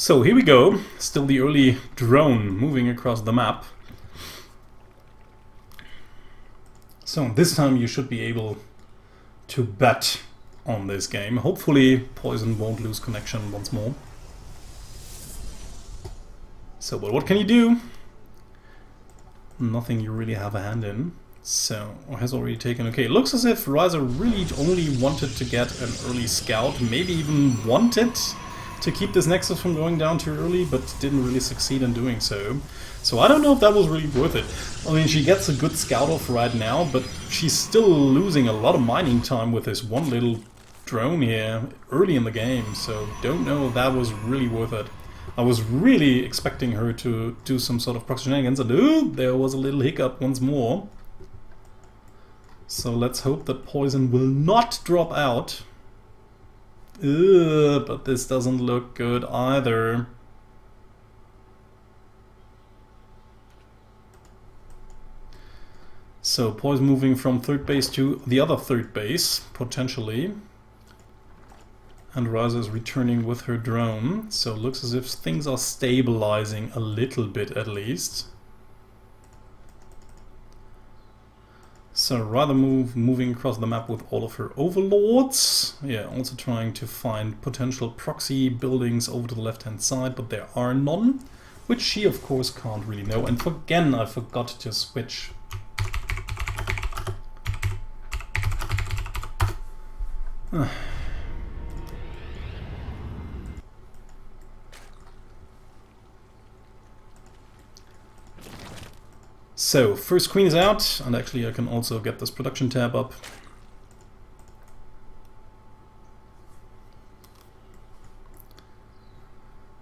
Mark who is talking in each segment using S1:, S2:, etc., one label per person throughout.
S1: So here we go, still the early drone moving across the map. So this time you should be able to bet on this game. Hopefully Poizon won't lose connection once more. So, but what can you do? Nothing you really have a hand in. So, has already taken... Okay, it looks as if Wryza really only wanted to get an early scout, maybe even wanted to keep this Nexus from going down too early, but didn't really succeed in doing so. So I don't know if that was really worth it. I mean, she gets a good scout off right now, but she's still losing a lot of mining time with this one little drone here early in the game, so don't know if that was really worth it. I was really expecting her to do some sort of proxy shenanigans, and ooh, there was a little hiccup once more. So let's hope that Poizon will not drop out. But this doesn't look good either. So Poizon moving from third base to the other third base, potentially. And Wryza is returning with her drone, so it looks as if things are stabilizing a little bit at least. So rather moving across the map with all of her overlords. Yeah, also trying to find potential proxy buildings over to the left hand side, but there are none, which she of course can't really know. And again, I forgot to switch. So, first queen is out, and actually I can also get this production tab up.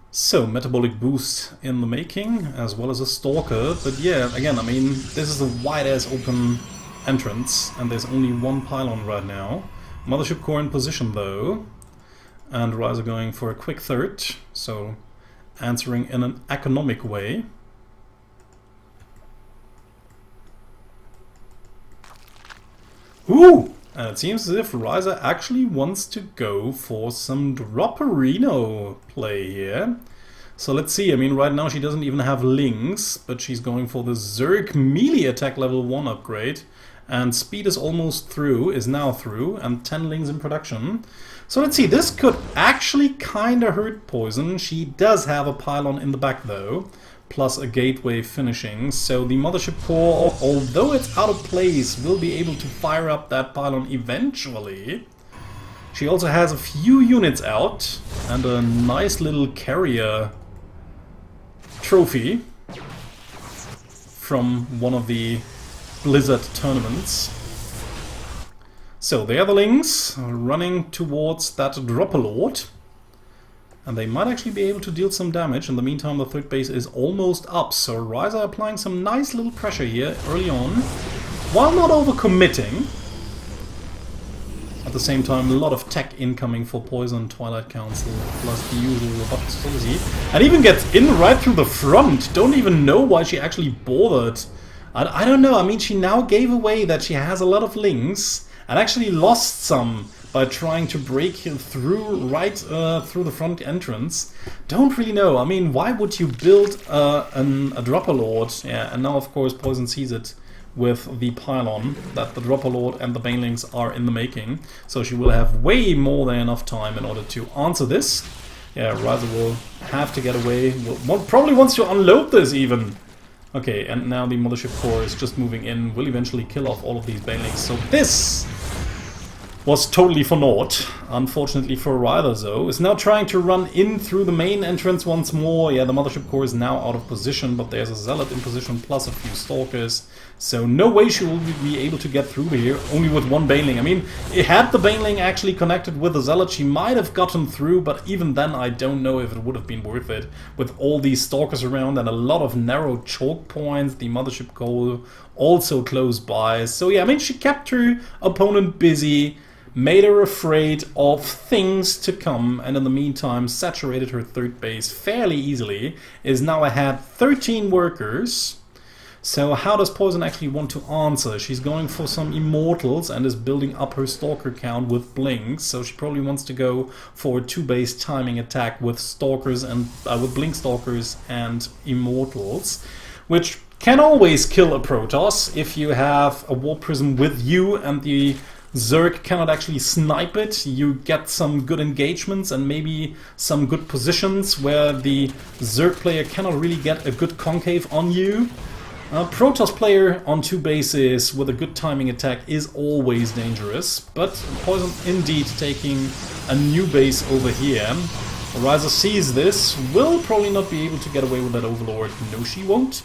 S1: So, metabolic boost in the making, as well as a stalker, but yeah, again, I mean, this is a wide-ass open entrance, and there's only one pylon right now. Mothership core in position though, and Wryza going for a quick third, so answering in an economic way. Ooh! And it seems as if Wryza actually wants to go for some Dropperino play here. So let's see, I mean right now she doesn't even have links, but she's going for the Zerg melee attack level 1 upgrade. And speed is almost through, is now through, and 10 links in production. So let's see, this could actually kinda hurt Poizon. She does have a pylon in the back though, plus a gateway finishing, so the Mothership core, although it's out of place, will be able to fire up that pylon eventually. She also has a few units out, and a nice little carrier trophy from one of the Blizzard tournaments. So the other links are running towards that Dropper Lord. And they might actually be able to deal some damage. In the meantime, the third base is almost up, so Wryza applying some nice little pressure here early on, while not overcommitting. At the same time, a lot of tech incoming for Poizon, Twilight Council, plus the usual robotic facility. And even gets in right through the front. Don't even know why she actually bothered. I don't know, I mean, she now gave away that she has a lot of links, and actually lost some by trying to break through right through the front entrance. Don't really know. I mean, why would you build a Dropper Lord? Yeah, and now of course Poizon sees it with the pylon that the Dropper Lord and the Banelings are in the making. So she will have way more than enough time in order to answer this. Yeah, Wryza will have to get away. Probably wants to unload this even. Okay, and now the Mothership core is just moving in. Will eventually kill off all of these Banelings. So this was totally for naught. Unfortunately for Wryza though, is now trying to run in through the main entrance once more. Yeah, the Mothership core is now out of position, but there's a Zealot in position plus a few Stalkers. So no way she will be able to get through here, only with one Baneling. I mean, had the Baneling actually connected with the Zealot, she might have gotten through, but even then I don't know if it would have been worth it. With all these Stalkers around and a lot of narrow choke points, the Mothership core also close by. So yeah, I mean, she kept her opponent busy, made her afraid of things to come, and in the meantime saturated her third base fairly easily, is now ahead 13 workers. So how does Poizon actually want to answer? She's going for some Immortals and is building up her Stalker count with Blinks, so she probably wants to go for a 2-base timing attack with Stalkers and with Blink Stalkers and Immortals, which can always kill a Protoss if you have a Warp Prism with you and the Zerg cannot actually snipe it. You get some good engagements and maybe some good positions where the Zerg player cannot really get a good concave on you. A Protoss player on 2 bases with a good timing attack is always dangerous, but Poizon indeed taking a new base over here. Wryza sees this, will probably not be able to get away with that Overlord. No, she won't.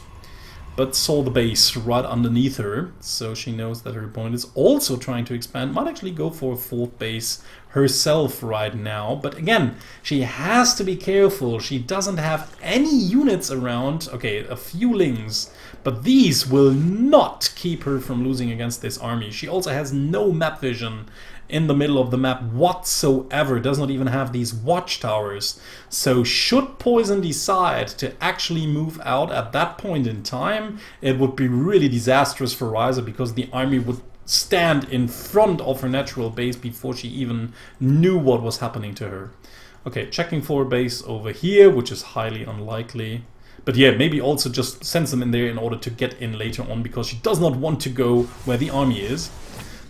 S1: But saw the base right underneath her, so she knows that her opponent is also trying to expand. Might actually go for a 4th base herself right now, but again, she has to be careful. She doesn't have any units around. Okay, a few lings, but these will not keep her from losing against this army. She also has no map vision in the middle of the map whatsoever, does not even have these watchtowers. So should Poizon decide to actually move out at that point in time, it would be really disastrous for Wryza, because the army would stand in front of her natural base before she even knew what was happening to her. Okay, checking for a base over here, which is highly unlikely. But yeah, maybe also just sends them in there in order to get in later on, because she does not want to go where the army is.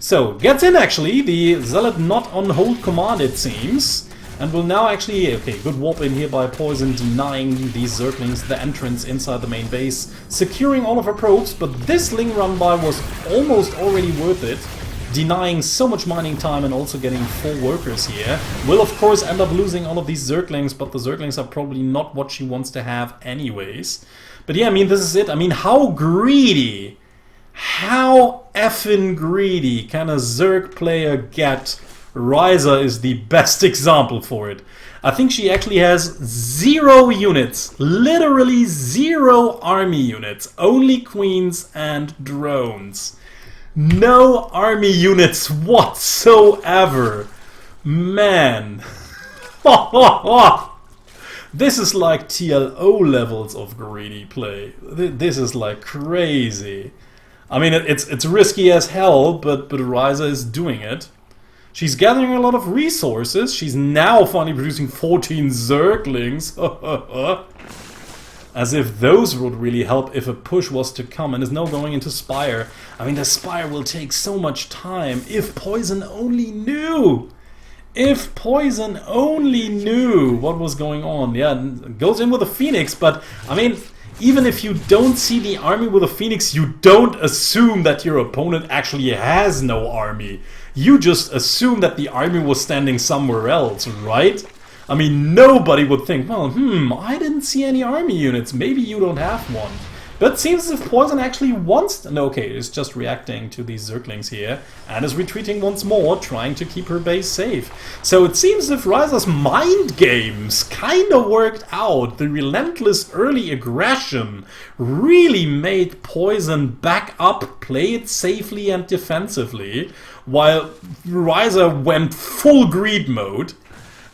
S1: So, gets in actually, the Zealot not on hold command it seems, and will now actually, okay, good warp in here by Poizon, denying these Zerglings the entrance inside the main base, securing all of her probes, but this Ling run by was almost already worth it, denying so much mining time and also getting 4 workers here. Will of course end up losing all of these Zerglings, but the Zerglings are probably not what she wants to have anyways. But yeah, I mean, this is it. I mean, how greedy, how effing greedy can a Zerg player get? Wryza is the best example for it. I think she actually has 0 units, literally 0 army units, only queens and drones. No army units whatsoever. Man. This is like TLO levels of greedy play. This is like crazy. I mean, it's risky as hell, but Wryza is doing it. She's gathering a lot of resources. She's now finally producing 14 Zerglings. As if those would really help if a push was to come, and is now going into Spire. I mean, the Spire will take so much time. If Poizon only knew! If Poizon only knew what was going on. Yeah, goes in with a Phoenix, but I mean, even if you don't see the army with a Phoenix, you don't assume that your opponent actually has no army. You just assume that the army was standing somewhere else, right? I mean, nobody would think, well, I didn't see any army units, maybe you don't have one. But it seems as if Poizon actually wants... No, okay, it's just reacting to these Zerglings here, and is retreating once more, trying to keep her base safe. So it seems as if Wryza's mind games kinda worked out. The relentless early aggression really made Poizon back up, play it safely and defensively, while Wryza went full greed mode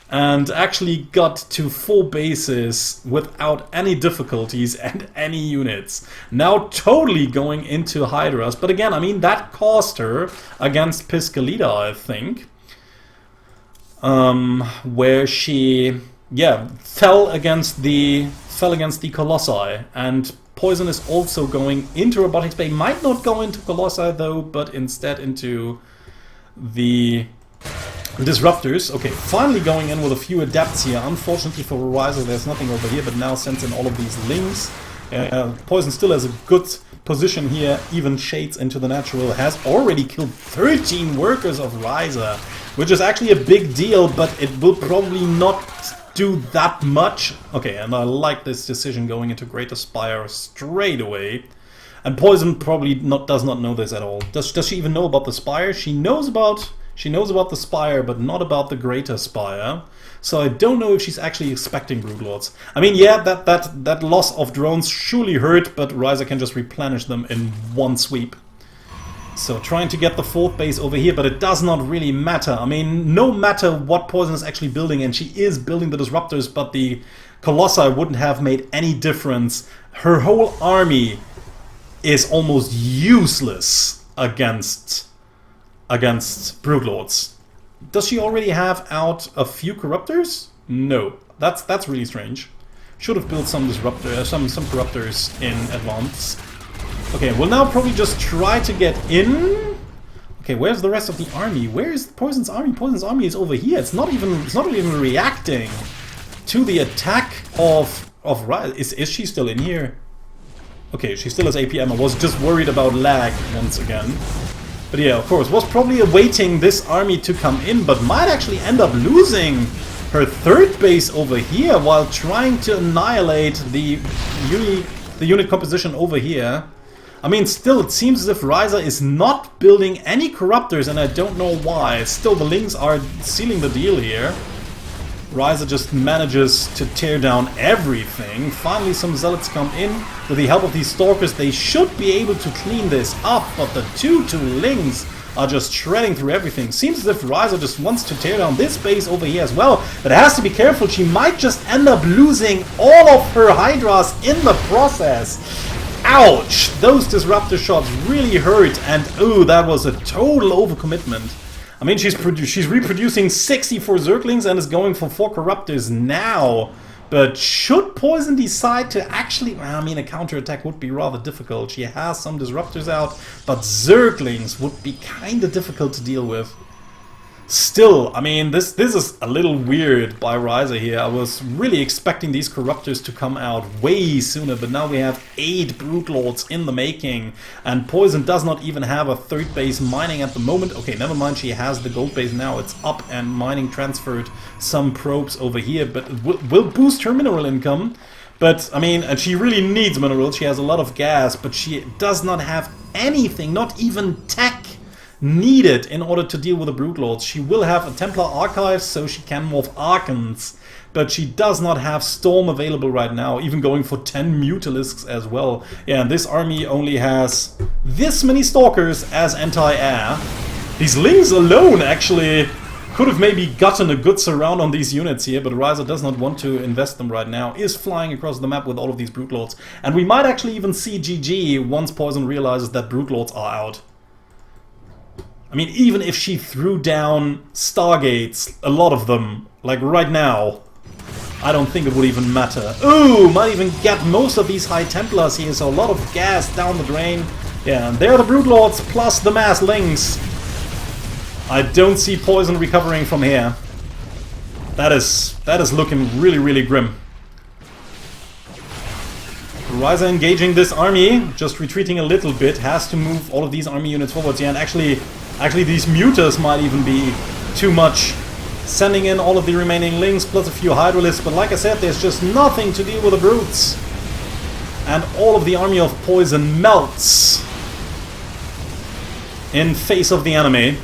S1: and actually got to 4 bases without any difficulties and any units. Now totally going into Hydras, but again, I mean, that cost her against Piscalida, I think. Where she, yeah, fell against the Colossi, and Poizon is also going into Robotics Bay. Might not go into Colossi though, but instead into the Disruptors. Okay, finally going in with a few adepts here. Unfortunately for Wryza, there's nothing over here, but now sends in all of these links. Poizon still has a good position here, even shades into the natural. Has already killed 13 workers of Wryza, which is actually a big deal, but it will probably not do that much. Okay, and I like this decision going into Greater Spire straight away. And Poizon probably does not know this at all. Does she even know about the Spire? She knows about the Spire, but not about the Greater Spire. So I don't know if she's actually expecting Broodlords. I mean, yeah, that loss of drones surely hurt, but Wryza can just replenish them in one sweep. So trying to get the 4th base over here, but it does not really matter. I mean, no matter what Poizon is actually building, and she is building the Disruptors, but the Colossi wouldn't have made any difference. Her whole army is almost useless against Broodlords. Does she already have out a few Corruptors? No. That's really strange. Should have built some disruptor, some Corruptors in advance. Okay, we'll now probably just try to get in. Okay, where's the rest of the army? Where is Poizon's army? Poizon's army is over here. It's not even reacting to the attack of Wryza. Is she still in here? Okay, she still has APM. I was just worried about lag once again. But yeah, of course, was probably awaiting this army to come in, but might actually end up losing her third base over here while trying to annihilate the unit composition over here. I mean, still, it seems as if Wryza is not building any Corruptors, and I don't know why. Still, the Lings are sealing the deal here. Wryza just manages to tear down everything. Finally, some Zealots come in. With the help of these Stalkers, they should be able to clean this up, but the two Lings are just shredding through everything. Seems as if Wryza just wants to tear down this base over here as well, but has to be careful. She might just end up losing all of her Hydras in the process. Ouch! Those disruptor shots really hurt, and oh, that was a total overcommitment. I mean, she's reproducing 64 Zerglings and is going for 4 Corruptors now. But should Poizon decide to actually... I mean, a counterattack would be rather difficult. She has some Disruptors out, but Zerglings would be kind of difficult to deal with. Still, I mean, this is a little weird by Wryza here. I was really expecting these Corruptors to come out way sooner, but now we have 8 Broodlords in the making, and Poizon does not even have a third base mining at the moment. Okay, never mind, she has the gold base now. It's up and mining transferred some probes over here, but it will boost her mineral income. But, I mean, and she really needs minerals. She has a lot of gas, but she does not have anything, not even tech, needed in order to deal with the Broodlords. She will have a Templar Archive, so she can morph Archons, but she does not have Storm available right now, even going for 10 Mutalisks as well. Yeah, and this army only has this many Stalkers as anti-air. These Lings alone actually could have maybe gotten a good surround on these units here, but Wryza does not want to invest them right now, is flying across the map with all of these Broodlords. And we might actually even see GG once Poizon realizes that Broodlords are out. I mean, even if she threw down Stargates, a lot of them, like right now, I don't think it would even matter. Ooh, might even get most of these High Templars here, so a lot of gas down the drain. Yeah, and there are the Broodlords plus the mass Lings. I don't see Poizon recovering from here. That is looking really, really grim. Wryza engaging this army, just retreating a little bit, has to move all of these army units forwards. Yeah, and actually these Muters might even be too much. Sending in all of the remaining Lings plus a few Hydralisks, but like I said, there's just nothing to deal with the Brutes. And all of the army of Poizon melts in face of the enemy.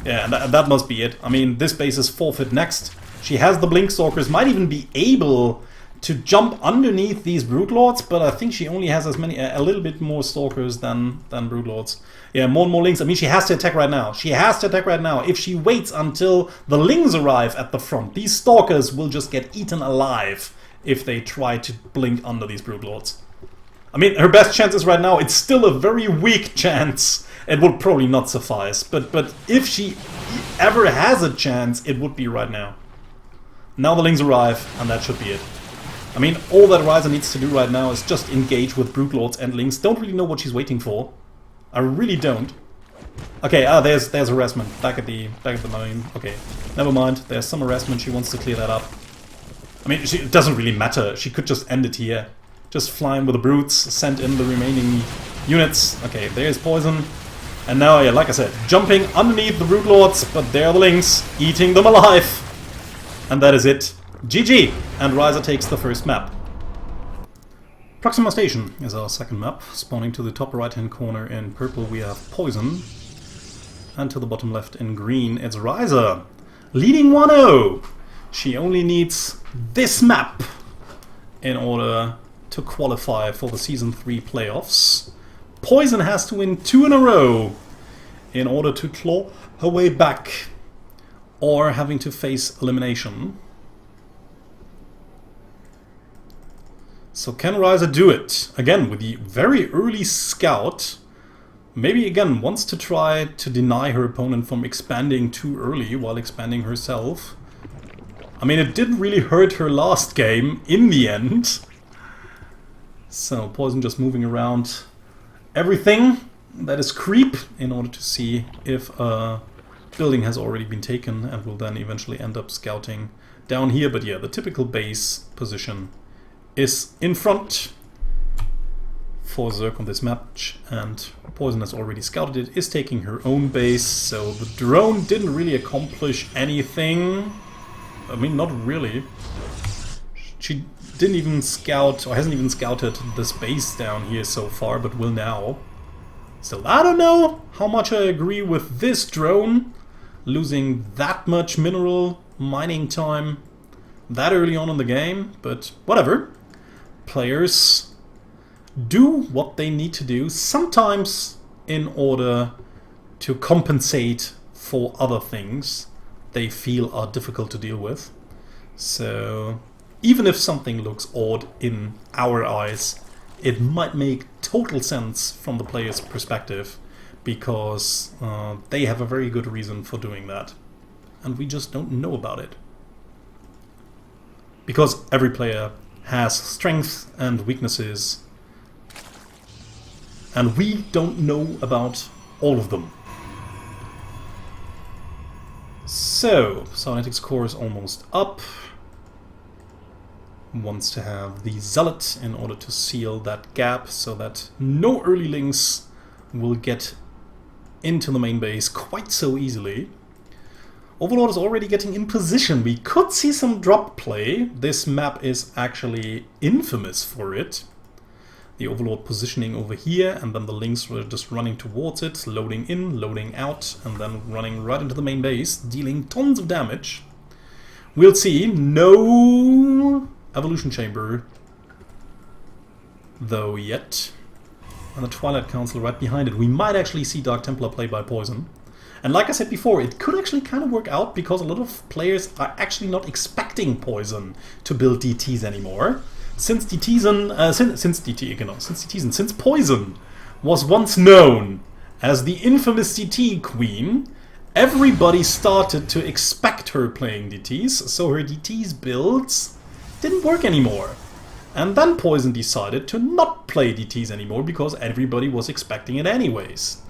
S1: Yeah, that must be it. I mean, this base is forfeit next. She has the Blink Stalkers, might even be able to jump underneath these Broodlords, but I think she only has as many, a little bit more Stalkers than Broodlords. Yeah, more and more Lings. I mean, she has to attack right now. She has to attack right now. If she waits until the Lings arrive at the front, these Stalkers will just get eaten alive if they try to blink under these Broodlords. I mean, her best chance is right now. It's still a very weak chance. It would probably not suffice, but if she ever has a chance, it would be right now. Now the Lings arrive, and that should be it. I mean, all that Wryza needs to do right now is just engage with Broodlords and Lings. Don't really know what she's waiting for. I really don't. Okay, there's harassment back at the main. Okay, never mind. There's some harassment. She wants to clear that up. I mean, it doesn't really matter. She could just end it here. Just fly in with the Brutes, send in the remaining units. Okay, there's Poizon. And now, yeah, like I said, jumping underneath the Broodlords, but there are the Lings, eating them alive. And that is it. GG! And Wryza takes the first map. Proxima Station is our second map. Spawning to the top right hand corner in purple we have Poizon. And to the bottom left in green it's Wryza. Leading 1-0! She only needs this map in order to qualify for the Season 3 playoffs. Poizon has to win 2 in a row in order to claw her way back, or having to face elimination. So can Wryza do it? Again, with the very early scout. Maybe again wants to try to deny her opponent from expanding too early while expanding herself. I mean, it didn't really hurt her last game in the end. So Poizon just moving around everything that is creep in order to see if a building has already been taken, and will then eventually end up scouting down here. But yeah, the typical base position is in front for Zerg on this match, and Poizon has already scouted it, is taking her own base, so the drone didn't really accomplish anything. I mean, not really. She didn't even scout, or hasn't even scouted this base down here so far, but will now. Still, I don't know how much I agree with this drone, losing that much mineral mining time that early on in the game, but whatever. Players do what they need to do, sometimes in order to compensate for other things they feel are difficult to deal with. So even if something looks odd in our eyes, it might make total sense from the player's perspective, because they have a very good reason for doing that, and we just don't know about it. Because every player has strengths and weaknesses, and we don't know about all of them. So, Cybernetics core is almost up. Wants to have the Zealot in order to seal that gap, so that no early links will get into the main base quite so easily. Overlord is already getting in position. We could see some drop play. This map is actually infamous for it. The Overlord positioning over here, and then the links were just running towards it, loading in, loading out, and then running right into the main base, dealing tons of damage. We'll see. No Evolution Chamber, though, yet. And the Twilight Council right behind it. We might actually see Dark Templar play by Poizon. And like I said before, it could actually kind of work out, because a lot of players are actually not expecting Poizon to build DTs anymore. Since Poizon was once known as the infamous DT queen, everybody started to expect her playing DTs, so her DTs builds didn't work anymore. And then Poizon decided to not play DTs anymore, because everybody was expecting it anyways.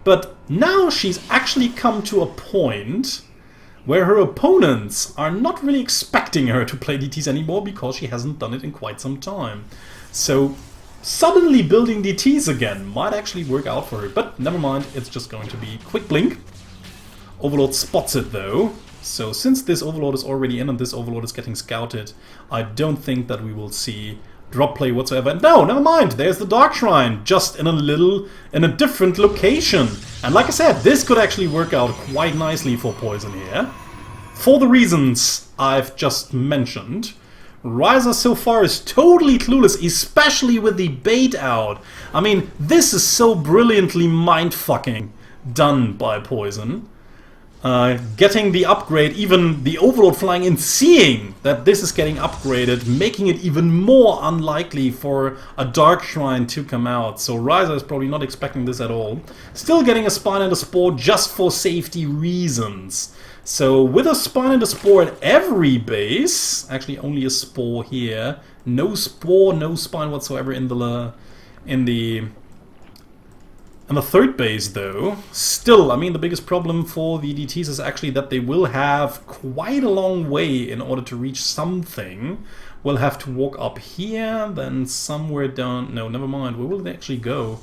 S1: But now she's actually come to a point where her opponents are not really expecting her to play DTs anymore, because she hasn't done it in quite some time. So suddenly building DTs again might actually work out for her, but never mind, it's just going to be quick blink. Overlord spots it though, so since this Overlord is already in and this Overlord is getting scouted, I don't think that we will see drop play whatsoever. And no, never mind, there's the Dark Shrine, just in a different location. And like I said, this could actually work out quite nicely for Poizon here. For the reasons I've just mentioned. Wryza so far is totally clueless, especially with the bait out. I mean, this is so brilliantly mindfucking done by Poizon. Getting the upgrade, even the Overlord flying in, seeing that this is getting upgraded, making it even more unlikely for a Dark Shrine to come out. So Wryza is probably not expecting this at all. Still getting a Spine and a Spore just for safety reasons. So with a Spine and a Spore at every base, actually only a Spore here, no Spore, no Spine whatsoever in the third base though, still, I mean, the biggest problem for the DTs is actually that they will have quite a long way in order to reach something. We'll have to walk up here, then somewhere down... No, never mind. Where will they actually go?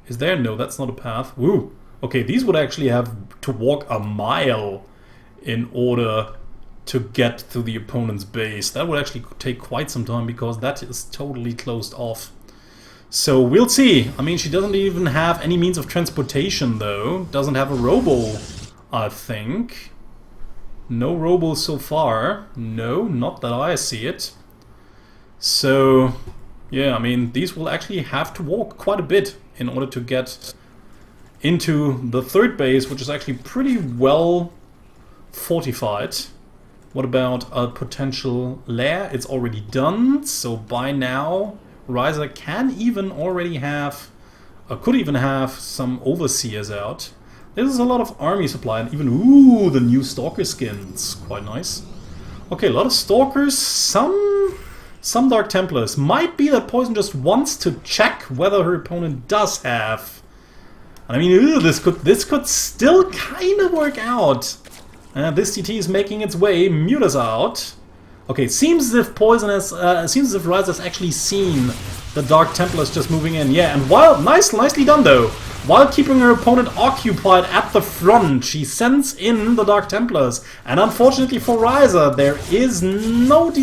S1: Is there? No, that's not a path. Woo! Okay, these would actually have to walk a mile in order to get to the opponent's base. That would actually take quite some time, because that is totally closed off. So we'll see. I mean, she doesn't even have any means of transportation though. Doesn't have a robo, I think. No robo so far. No, not that I see it. So, yeah, I mean, these will actually have to walk quite a bit in order to get into the third base, which is actually pretty well fortified. What about a potential lair? It's already done, so by now Wryza can even already have, could even have some overseers out. This is a lot of army supply, and even, ooh, the new Stalker skins, quite nice. Okay, a lot of Stalkers, some Dark Templars. Might be that Poizon just wants to check whether her opponent does have. I mean, ooh, this could still kind of work out. This TT is making its way. Muta's out. Okay, seems as if seems as if Wryza has actually seen the Dark Templars just moving in. Yeah, and nicely done though. While keeping her opponent occupied at the front, she sends in the Dark Templars. And unfortunately for Wryza, there is not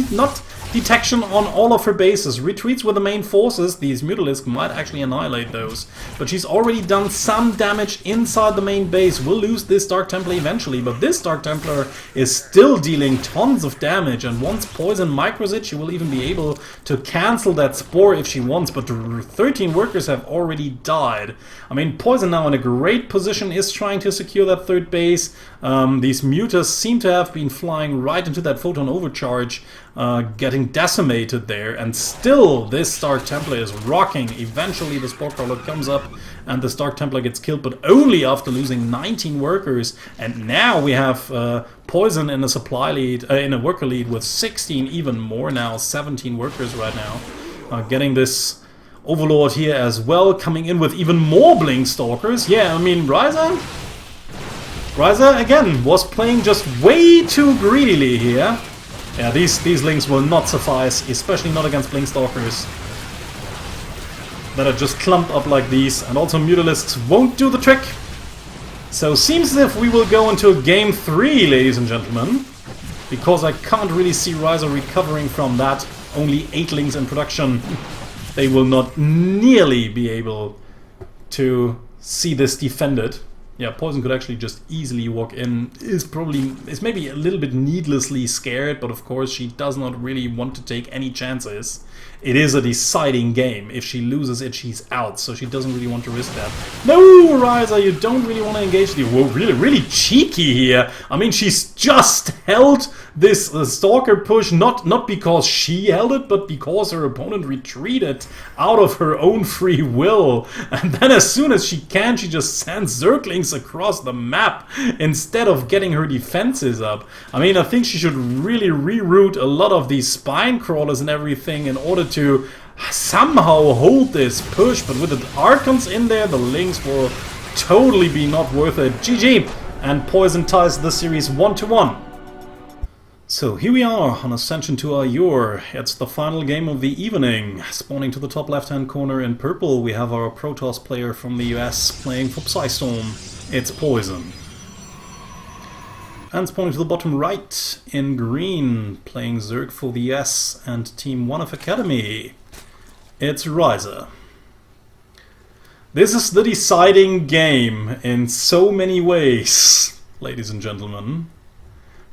S1: detection on all of her bases. Retreats with the main forces. These Mutalisks might actually annihilate those. But she's already done some damage inside the main base. We'll lose this Dark Templar eventually, but this Dark Templar is still dealing tons of damage. And once Poizon micros it, she will even be able to cancel that Spore if she wants. But 13 workers have already died. I mean, Poizon now in a great position, is trying to secure that third base. These Mutas seem to have been flying right into that Photon Overcharge, getting decimated there, and still this Dark Templar is rocking. Eventually the Spore Crawler comes up and this Dark Templar gets killed, but only after losing 19 workers. And now we have Poizon in a supply lead, in a worker lead with 16, even more now, 17 workers right now. Getting this Overlord here as well, coming in with even more Blink Stalkers. Yeah, I mean, Wryza again was playing just way too greedily here. Yeah, these links will not suffice, especially not against Blink Stalkers that are just clumped up like these, and also Mutalisks won't do the trick. So seems as if we will go into game 3, ladies and gentlemen, because I can't really see Wryza recovering from that. Only 8 links in production. They will not nearly be able to see this defended. Yeah, Poizon could actually just easily walk in. Is maybe a little bit needlessly scared, but of course she does not really want to take any chances. It is a deciding game. If she loses it, she's out, so she doesn't really want to risk that. No, Wryza, you don't really want to engage the... Whoa, really cheeky here. I mean, she's just held this Stalker push, not because she held it, but because her opponent retreated out of her own free will. And then as soon as she can, she just sends Zerglings across the map instead of getting her defenses up. I mean, I think she should really reroute a lot of these spine crawlers and everything in order to somehow hold this push, but with the Archons in there, the links will totally be not worth it. GG! And Poizon ties the series 1-1. So here we are on Ascension to Ayur. It's the final game of the evening. Spawning to the top left hand corner in purple, we have our Protoss player from the US playing for Psystorm. It's Poizon. And spawning to the bottom right in green, playing Zerg for the US and Team 1 of Academy. It's Wryza. This is the deciding game in so many ways, ladies and gentlemen.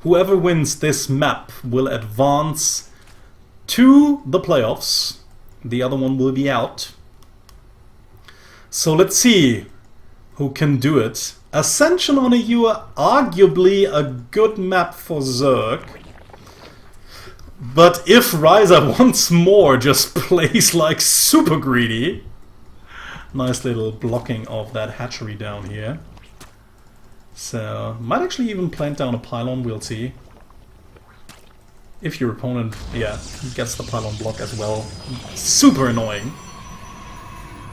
S1: Whoever wins this map will advance to the playoffs. The other one will be out. So let's see who can do it. Ascension on Ayur, arguably a good map for Zerg. But if Wryza once more just plays like super greedy... Nice little blocking of that hatchery down here. So, might actually even plant down a pylon, we'll see. If your opponent, yeah, gets the pylon block as well. Super annoying.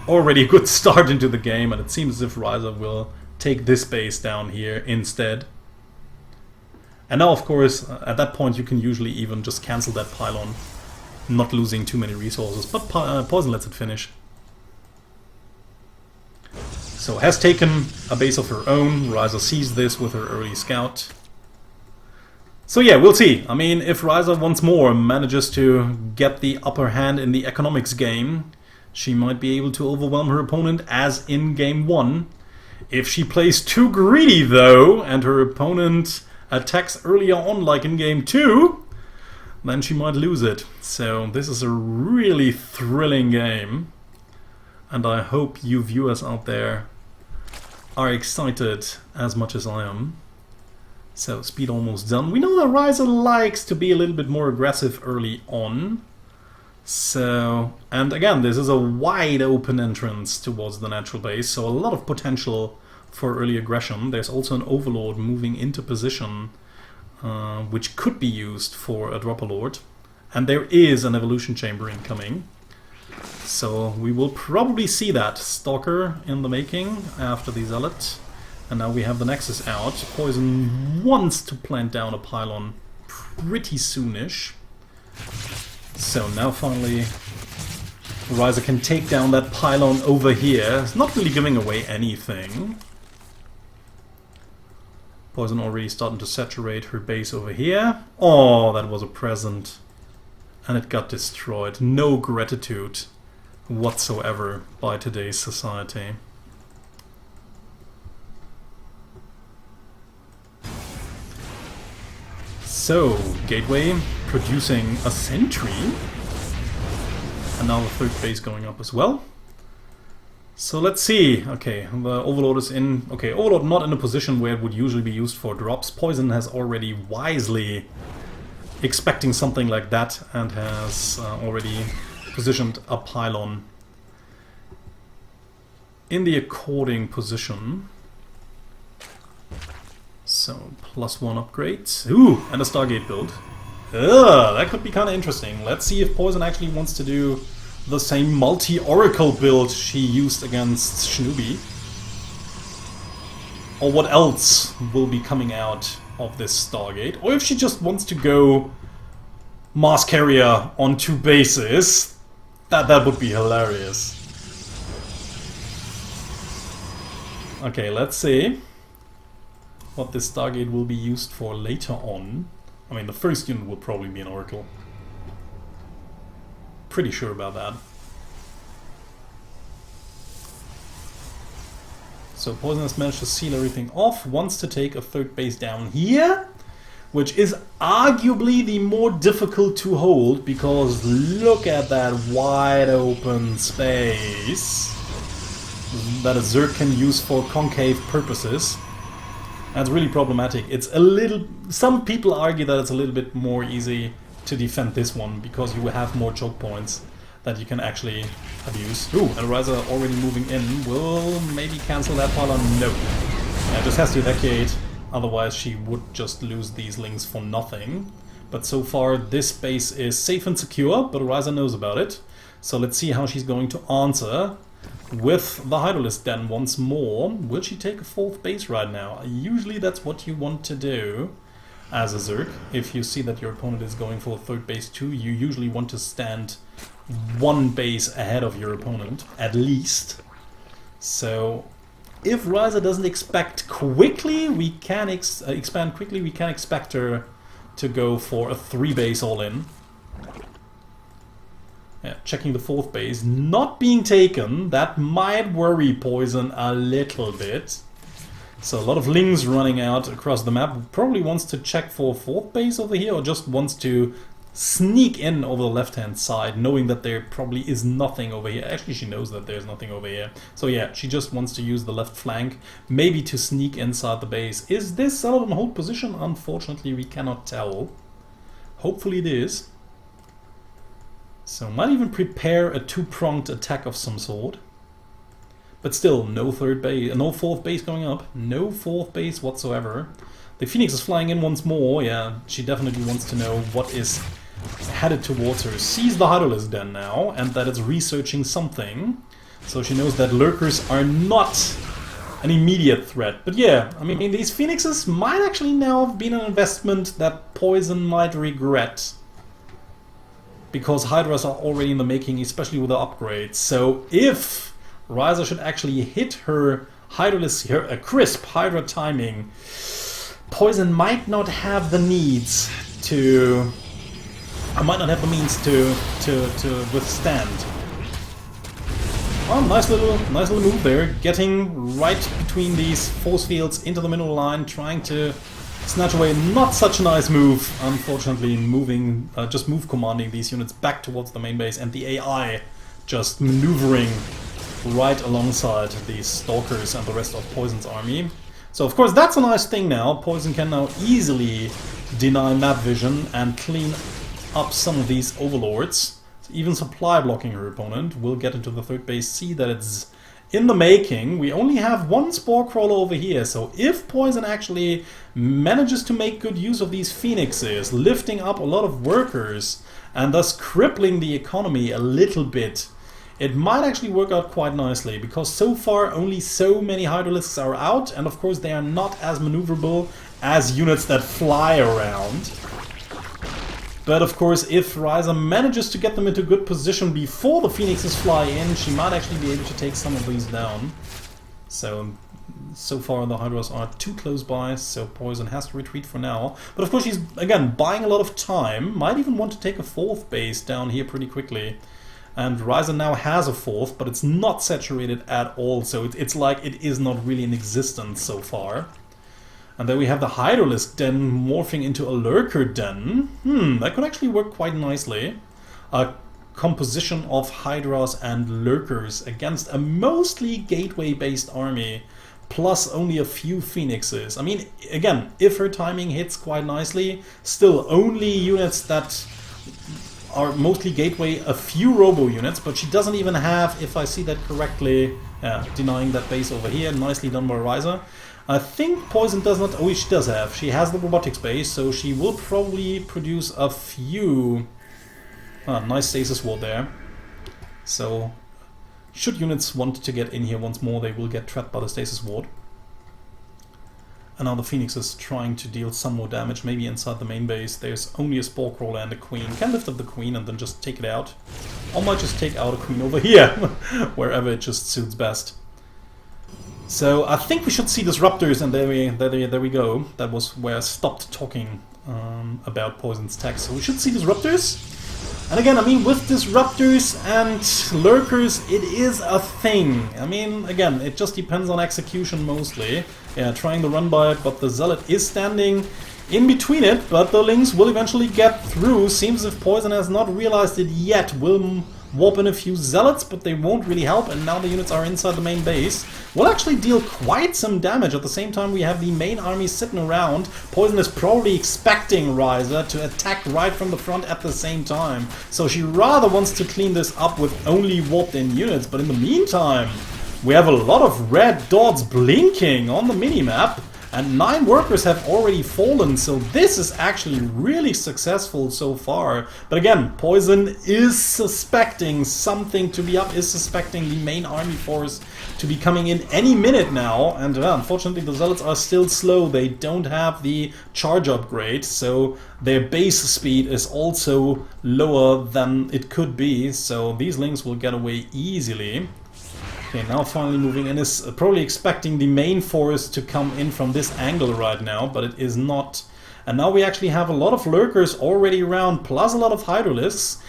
S1: Already a good start into the game, and it seems as if Wryza will take this base down here instead. And now, of course, at that point you can usually even just cancel that pylon, not losing too many resources, but Poizon lets it finish. So has taken a base of her own. Wryza sees this with her early scout. So yeah, we'll see. I mean, if Wryza once more manages to get the upper hand in the economics game, she might be able to overwhelm her opponent as in game 1. If she plays too greedy though, and her opponent attacks earlier on like in game 2, then she might lose it. So this is a really thrilling game. And I hope you viewers out there are excited as much as I am. So speed almost done. We know that Wryza likes to be a little bit more aggressive early on. So, and again, this is a wide open entrance towards the natural base, so a lot of potential for early aggression. There's also an Overlord moving into position, which could be used for a Dropper-Lord. And there is an Evolution Chamber incoming. So we will probably see that Stalker in the making after the Zealot. And now we have the Nexus out. Poizon wants to plant down a pylon pretty soonish. So now finally Wryza can take down that pylon over here. It's not really giving away anything. Poizon already starting to saturate her base over here. Oh, that was a present. And it got destroyed. No gratitude whatsoever by today's society. So, Gateway producing a sentry. And now the third base going up as well. So let's see. Okay, the Overlord is in... Okay, Overlord not in a position where it would usually be used for drops. Poizon has already wisely expecting something like that and has already positioned a pylon in the according position. So, +1 upgrades. Ooh, and a Stargate build. Ugh, that could be kind of interesting. Let's see if Poizon actually wants to do the same multi-Oracle build she used against Schnubiiii. Or what else will be coming out of this Stargate. Or if she just wants to go Mars Carrier on 2 bases. That would be hilarious. Okay, let's see what this Stargate will be used for later on. I mean, the first unit will probably be an Oracle. Pretty sure about that. So Poizon has managed to seal everything off, wants to take a third base down here, which is arguably the more difficult to hold, because look at that wide open space that a Zerg can use for concave purposes. That's really problematic. It's a little... Some people argue that it's a little bit more easy to defend this one, because you have more choke points that you can actually abuse. Ooh, and Wryza already moving in will maybe cancel that pylon. No. Yeah, just has to evacuate, otherwise she would just lose these links for nothing. But so far this base is safe and secure, but Wryza knows about it. So let's see how she's going to answer with the Hydralisk Den once more. Will she take a 4th base right now? Usually that's what you want to do as a Zerg. If you see that your opponent is going for a 3rd base too, you usually want to stand 1 base ahead of your opponent, at least. So if Wryza doesn't expect quickly, we can expand quickly, we can expect her to go for a 3 base all-in. Yeah, checking the 4th base, not being taken. That might worry Poizon a little bit. So a lot of lings running out across the map. Probably wants to check for a 4th base over here, or just wants to sneak in over the left-hand side, knowing that there probably is nothing over here. Actually, she knows that there's nothing over here. So yeah, she just wants to use the left flank, maybe to sneak inside the base. Is this Zealot on hold position? Unfortunately, we cannot tell. Hopefully it is. So might even prepare a 2-pronged attack of some sort. But still, no 3rd base, no 4th base going up. No 4th base whatsoever. The Phoenix is flying in once more. Yeah, she definitely wants to know what is headed towards her. Sees the Hydralisk Den now, and that it's researching something. So she knows that lurkers are not an immediate threat. But yeah, I mean, these Phoenixes might actually now have been an investment that Poizon might regret. Because Hydras are already in the making, especially with the upgrades. So if Wryza should actually hit her Hydralisk, a crisp Hydra timing, Poizon might not have the needs to... might not have the means to withstand. Oh, nice little move there, getting right between these force fields into the middle line, trying to snatch away. Not such a nice move, unfortunately, moving, just move commanding these units back towards the main base, and the AI just maneuvering right alongside these Stalkers and the rest of Poizon's army. So of course that's a nice thing now. Poizon can now easily deny map vision and clean up some of these overlords. Even supply blocking her opponent. We'll get into the third base, see that it's in the making. We only have one Spore Crawler over here, so if Poizon actually manages to make good use of these Phoenixes, lifting up a lot of workers and thus crippling the economy a little bit, it might actually work out quite nicely, because so far only so many Hydralisks are out, and of course they are not as maneuverable as units that fly around. But of course, if Wryza manages to get them into good position before the Phoenixes fly in, she might actually be able to take some of these down. So far the Hydras are too close by, so Poizon has to retreat for now. But of course she's, again, buying a lot of time, might even want to take a fourth base down here pretty quickly. And Wryza now has a fourth, but it's not saturated at all, so it's like it is not really in existence so far. And then we have the Hydralisk den morphing into a Lurker den. That could actually work quite nicely. A composition of Hydras and Lurkers against a mostly gateway-based army, plus only a few Phoenixes. I mean, again, if her timing hits quite nicely, still only units that are mostly gateway, a few robo units, but she doesn't even have, if I see that correctly, denying that base over here. Nicely done by Wryza. I think Poizon does not... Oh, she does have. She has the robotics base, so she will probably produce a few... nice stasis ward there. So, should units want to get in here once more, they will get trapped by the stasis ward. And now the Phoenix is trying to deal some more damage, maybe inside the main base. There's only a Spore Crawler and a Queen. Can lift up the Queen and then just take it out. Or might just take out a Queen over here, wherever it just suits best. So I think we should see Disruptors, and there we go. That was where I stopped talking about Poizon's tech. So we should see Disruptors. And again, I mean, with Disruptors and Lurkers, it is a thing. I mean, again, it just depends on execution mostly. Yeah, trying the run by it, but the Zealot is standing in between it, but the Lynx will eventually get through. Seems as if Poizon has not realized it yet. Will warp in a few Zealots, but they won't really help, and now the units are inside the main base. Will actually deal quite some damage. At the same time, we have the main army sitting around. Poizon is probably expecting Wryza to attack right from the front at the same time, so she rather wants to clean this up with only warped in units. But in the meantime, we have a lot of red dots blinking on the minimap, and 9 workers have already fallen, so this is actually really successful so far. But again, Poizon is suspecting something to be up, is suspecting the main army force to be coming in any minute now, and unfortunately the Zealots are still slow. They don't have the charge upgrade, so their base speed is also lower than it could be, so these Lynx will get away easily. Okay, now finally moving in, is probably expecting the main force to come in from this angle right now, but it is not. And now we actually have a lot of Lurkers already around, plus a lot of Hydralisks.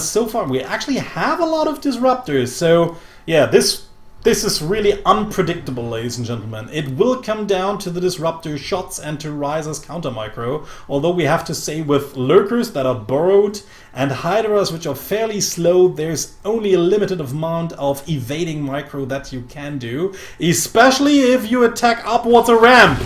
S1: So far we actually have a lot of Disruptors, so yeah, this is really unpredictable, ladies and gentlemen. It will come down to the Disruptor shots and to Wryza's counter micro, although we have to say with Lurkers that are burrowed and Hydras which are fairly slow, there's only a limited amount of evading micro that you can do, especially if you attack upwards a ramp.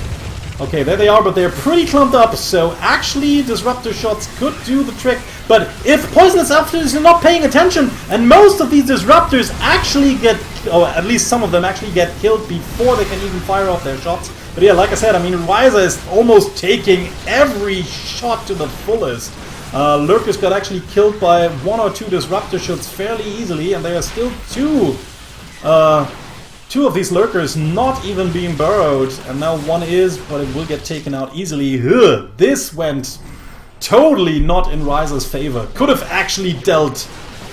S1: Okay, there they are, but they're pretty clumped up, so actually Disruptor shots could do the trick. But if Poizon's outfitters are not paying attention, and most of these Disruptors actually get, or at least some of them actually get killed before they can even fire off their shots. But yeah, like I said, I mean, Wryza is almost taking every shot to the fullest. Lurkers got actually killed by 1 or 2 Disruptor shots fairly easily, and there are still two of these Lurkers not even being burrowed, and now one is, but it will get taken out easily. Ugh, this went totally not in Wryza's favor. Could have actually dealt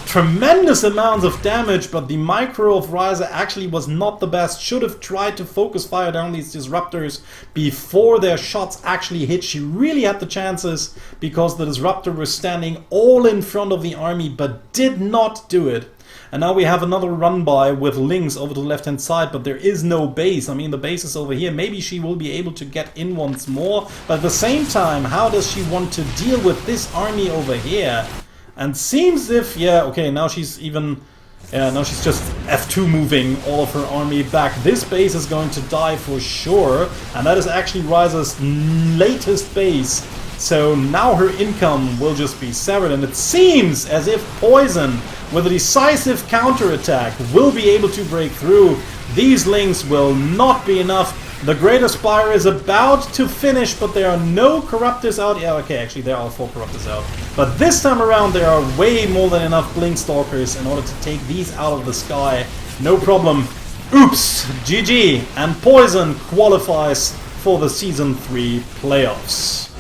S1: tremendous amounts of damage, but the micro of Wryza actually was not the best. Should have tried to focus fire down these Disruptors before their shots actually hit. She really had the chances, because the Disruptor was standing all in front of the army, but did not do it. And now we have another run by with Lynx over to the left hand side, but there is no base. I mean, the base is over here. Maybe she will be able to get in once more, but at the same time, how does she want to deal with this army over here? And seems if, yeah, okay, now she's even Yeah, now she's just F2 moving all of her army back. This base is going to die for sure, and that is actually Wryza's latest base. So now her income will just be severed, and it seems as if Poizon, with a decisive counterattack, will be able to break through. These links will not be enough. The Greater Spire is about to finish, but there are no Corruptors out. Yeah, okay, actually there are 4 Corruptors out. But this time around there are way more than enough Blink Stalkers in order to take these out of the sky. No problem. Oops! GG! And Poizon qualifies for the Season 3 playoffs.